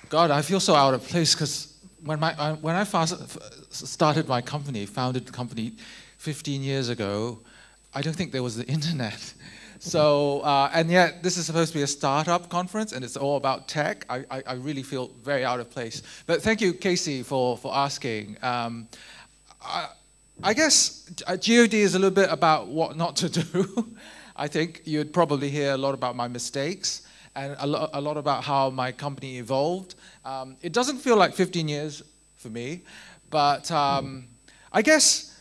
God, I feel so out of place because when I started my company, founded the company 15 years ago, I don't think there was the internet. So, and yet this is supposed to be a startup conference and it's all about tech. I really feel very out of place. But thank you, Casey, for asking. I guess G.O.D is a little bit about what not to do. I think you'd probably hear a lot about my mistakes and a lot about how my company evolved. It doesn't feel like 15 years for me, but I guess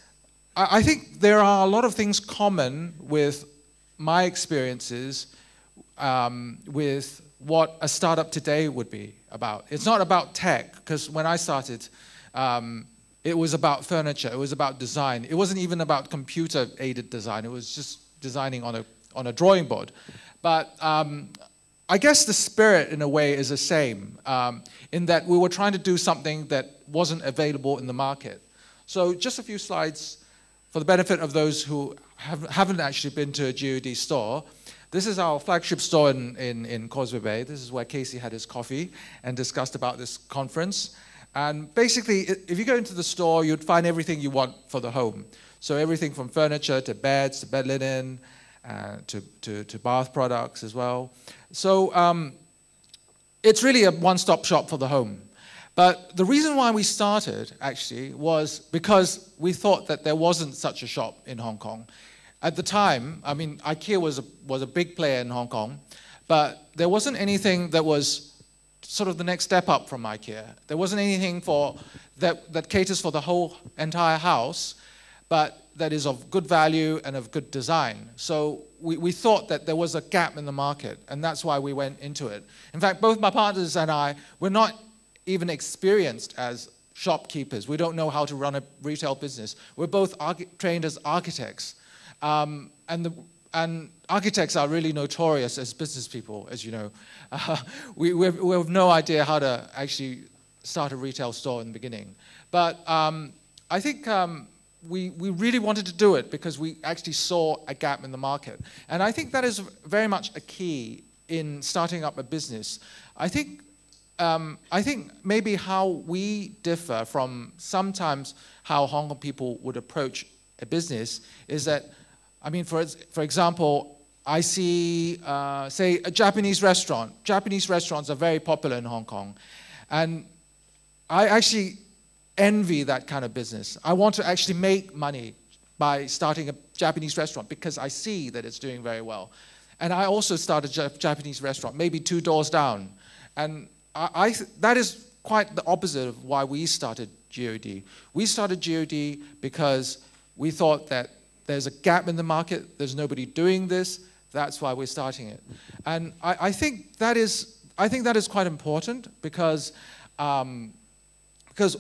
I think there are a lot of things common with my experiences with what a startup today would be about. It's not about tech, because when I started, it was about furniture, it was about design. It wasn't even about computer-aided design, it was just designing on a drawing board. But I guess the spirit, in a way, is the same, in that we were trying to do something that wasn't available in the market. So just a few slides for the benefit of those who haven't actually been to a G.O.D store. This is our flagship store in Causeway Bay. This is where Casey had his coffee and discussed about this conference. And basically, if you go into the store, you'd find everything you want for the home. So everything from furniture to beds, to bed linen, to bath products as well. So it's really a one-stop shop for the home. But the reason why we started, actually, was because we thought that there wasn't such a shop in Hong Kong. At the time, I mean, IKEA was a big player in Hong Kong, but there wasn't anything that was sort of the next step up from IKEA. There wasn't anything that caters for the whole entire house, but that is of good value and of good design. So we thought that there was a gap in the market, and that's why we went into it. In fact, both my partners and I were not even experienced as shopkeepers. We don't know how to run a retail business. We're both trained as architects. And architects are really notorious as business people, as you know. We have no idea how to actually start a retail store in the beginning. But I think we really wanted to do it because we actually saw a gap in the market. And I think that is very much a key in starting up a business. I think maybe how we differ from sometimes how Hong Kong people would approach a business is that, I mean, for example, I see, say, a Japanese restaurant. Japanese restaurants are very popular in Hong Kong. And I actually envy that kind of business. I want to actually make money by starting a Japanese restaurant because I see that it's doing very well. And I also started a Japanese restaurant, maybe 2 doors down. And that is quite the opposite of why we started G.O.D. We started G.O.D because we thought that there's a gap in the market, there's nobody doing this, that's why we're starting it. And I think that is quite important because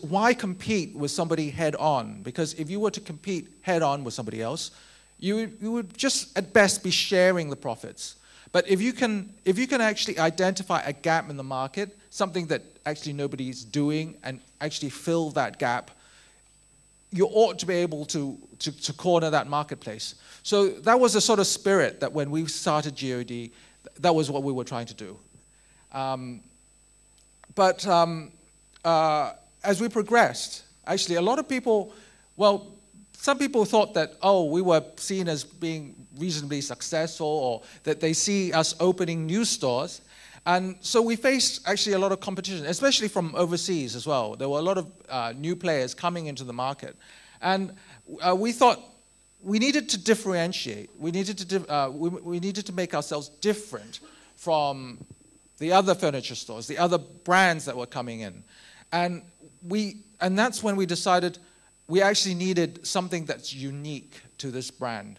why compete with somebody head on? Because if you were to compete head on with somebody else, you would just at best be sharing the profits. But if you can actually identify a gap in the market, something that actually nobody's doing, and actually fill that gap, you ought to be able to corner that marketplace. So that was the sort of spirit that when we started G.O.D, that was what we were trying to do. But as we progressed, actually a lot of people, well, some people thought that, oh, we were seen as being reasonably successful, or that they see us opening new stores. And so we faced actually a lot of competition, especially from overseas as well. There were a lot of new players coming into the market. And we thought we needed to differentiate. We needed to make ourselves different from the other furniture stores, the other brands that were coming in. And that's when we decided we actually needed something that's unique to this brand.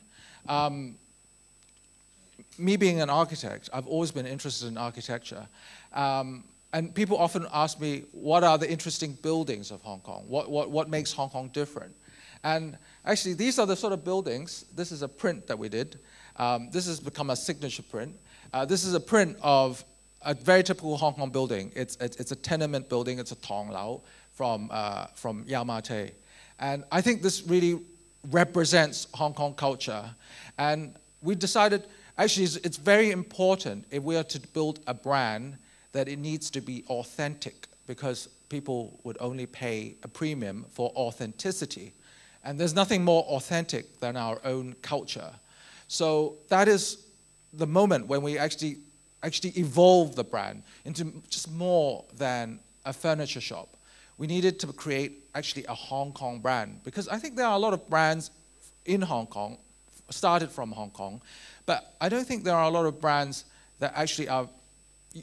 Me being an architect, I've always been interested in architecture. And people often ask me, what are the interesting buildings of Hong Kong? What makes Hong Kong different? And actually, these are the sort of buildings. This is a print that we did. This has become a signature print. This is a print of a very typical Hong Kong building. It's a tenement building. It's a tong lao from Yau Ma Tei. And I think this really represents Hong Kong culture. And we decided, actually, it's very important if we are to build a brand that it needs to be authentic because people would only pay a premium for authenticity. And there's nothing more authentic than our own culture. So that is the moment when we actually evolved the brand into just more than a furniture shop. We needed to create actually a Hong Kong brand, because I think there are a lot of brands in Hong Kong, started from Hong Kong, but I don't think there are a lot of brands that actually are,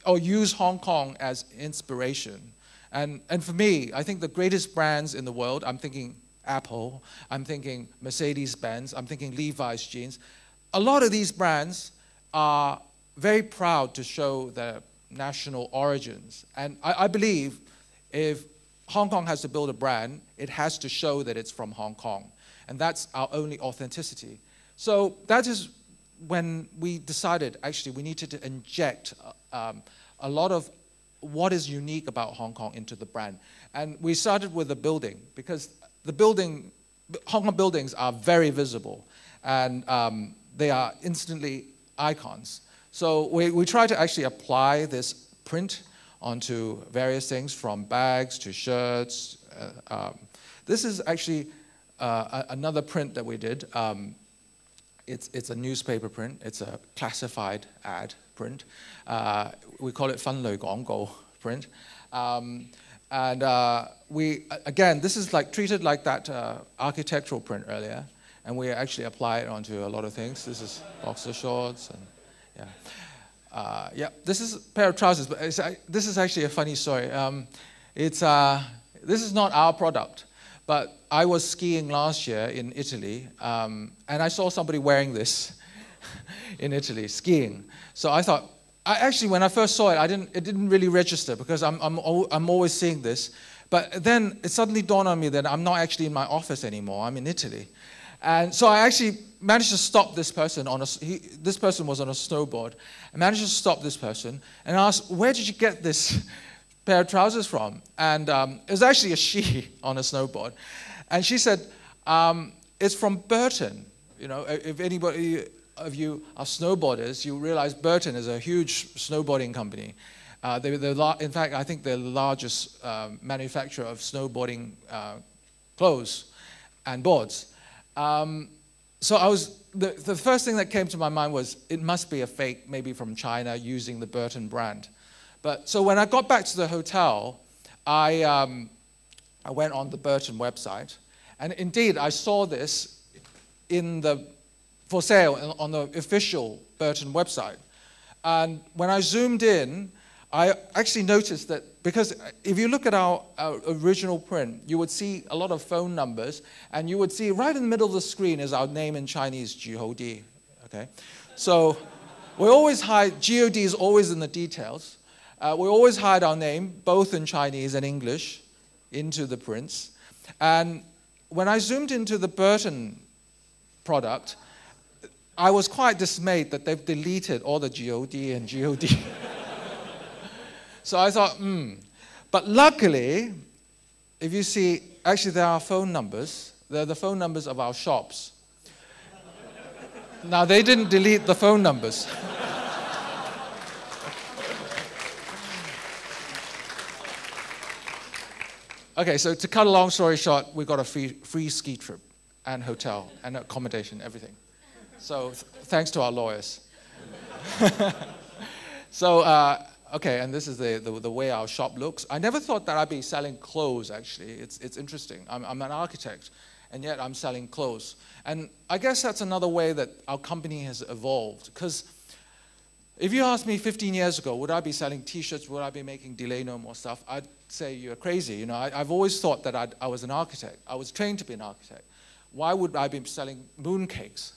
or use Hong Kong as inspiration. And for me, I think the greatest brands in the world, I'm thinking Apple, I'm thinking Mercedes-Benz, I'm thinking Levi's jeans. A lot of these brands are very proud to show their national origins. And I believe if Hong Kong has to build a brand, it has to show that it's from Hong Kong. And that's our only authenticity. So that is when we decided, actually, we needed to inject a lot of what is unique about Hong Kong into the brand. And we started with the building, because the building, Hong Kong buildings are very visible, and they are instantly icons. So we try to actually apply this print onto various things, from bags to shirts. This is actually another print that we did. It's a newspaper print. It's a classified ad print. We call it 分類廣告 print. Again, this is like treated like that architectural print earlier, and we actually apply it onto a lot of things. This is boxer shorts, and yeah. This is a pair of trousers, but this is actually a funny story. This is not our product, but I was skiing last year in Italy, and I saw somebody wearing this in Italy, skiing. So I thought, actually, when I first saw it, it didn't really register, because I'm always seeing this. But then it suddenly dawned on me that I'm not actually in my office anymore. I'm in Italy. And so I actually managed to stop this person this person was on a snowboard. I managed to stop this person and asked, where did you get this pair of trousers from? And it was actually a she on a snowboard. And she said, it's from Burton. You know, if anybody of you are snowboarders, you realize Burton is a huge snowboarding company. In fact, I think they're the largest manufacturer of snowboarding clothes and boards. So the first thing that came to my mind was, it must be a fake, maybe from China, using the Burton brand. So when I got back to the hotel, I went on the Burton website, and indeed I saw this for sale on the official Burton website. And when I zoomed in, I actually noticed that, because if you look at our original print, you would see a lot of phone numbers, and you would see right in the middle of the screen is our name in Chinese, G.O.D. Okay? So we always hide, G.O.D. is always in the details. We always hide our name, both in Chinese and English, into the prints. And when I zoomed into the Burton product, I was quite dismayed that they've deleted all the G.O.D. and G.O.D. So I thought, But luckily, if you see, actually there are phone numbers. They're the phone numbers of our shops. Now, they didn't delete the phone numbers. Okay, so to cut a long story short, we got a free ski trip and hotel and accommodation, everything. So thanks to our lawyers. Okay, and this is the way our shop looks. I never thought that I'd be selling clothes, actually. It's interesting. I'm an architect, and yet I'm selling clothes. And I guess that's another way that our company has evolved. Because if you asked me 15 years ago, would I be selling T-shirts, would I be making Delano more stuff, I'd say you're crazy. You know, I've always thought that I was an architect. I was trained to be an architect. Why would I be selling mooncakes?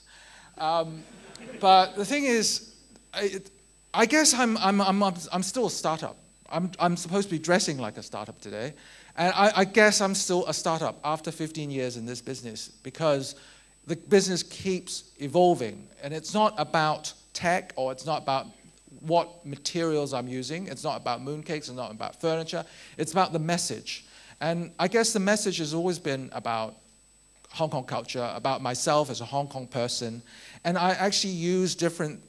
But the thing is, I guess I'm still a startup. I'm supposed to be dressing like a startup today. And I guess I'm still a startup after 15 years in this business, because the business keeps evolving. And it's not about tech, or it's not about what materials I'm using. It's not about mooncakes. It's not about furniture. It's about the message. And I guess the message has always been about Hong Kong culture, about myself as a Hong Kong person. And I actually use different